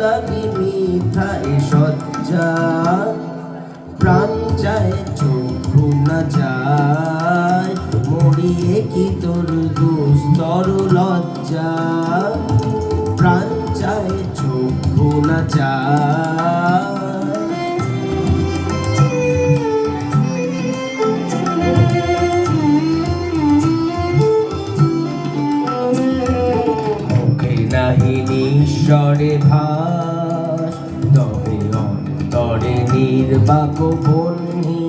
লাগি মিথ্যা এ সজ্জা, প্রাণ চায় চক্ষু না যায়, মরিয়ে কি তোর দুস্তর লজ্জা, প্রাণ চায় চক্ষু না যায়। নাহি নিঃস্বরে ভাস, তবে অন্তরে নির্বাক বহ্নি,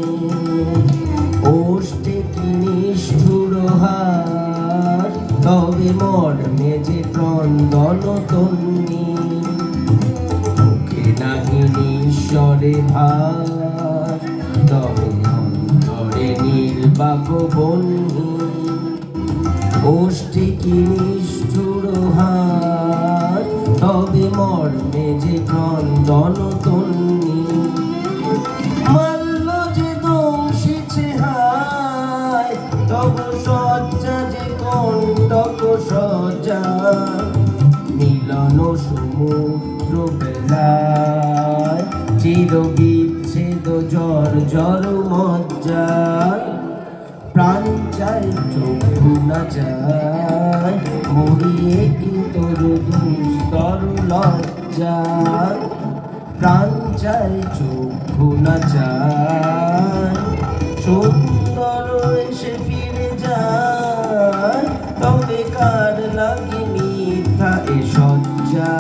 ওষ্ঠে কি নিষ্ঠুর হাস, তবে মর্মে যে ক্রন্দন তন্নি। মুখে নাহি নিঃস্বরে ভাস, তবে অন্তরে নির্বাক বহ্নি, ওষ্ঠে কি নিষ্ঠুর হাস, তবে মর্মে যে ক্রন্দন তন্নি। মাল্য যে দংশিছে হায়, তব সজ্জা যে কণ্টক সজ্জা, মিলন সমুদ্র বেলায়, চির বিচ্ছেদ জর জর মজ্জা, প্রাণ চাই চক্ষু না যায়, মরিয়ে কি তোর দুস্তর লজ্জা, প্রাণ চাই চক্ষু না যায়। সুন্দর এসে ফিরে যায়, তবে কার লাগি মিথ্যা এ সজ্জা,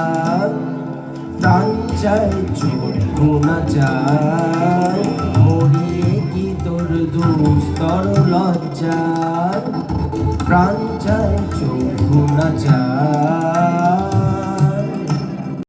প্রাণ চাই চক্ষু না যায়।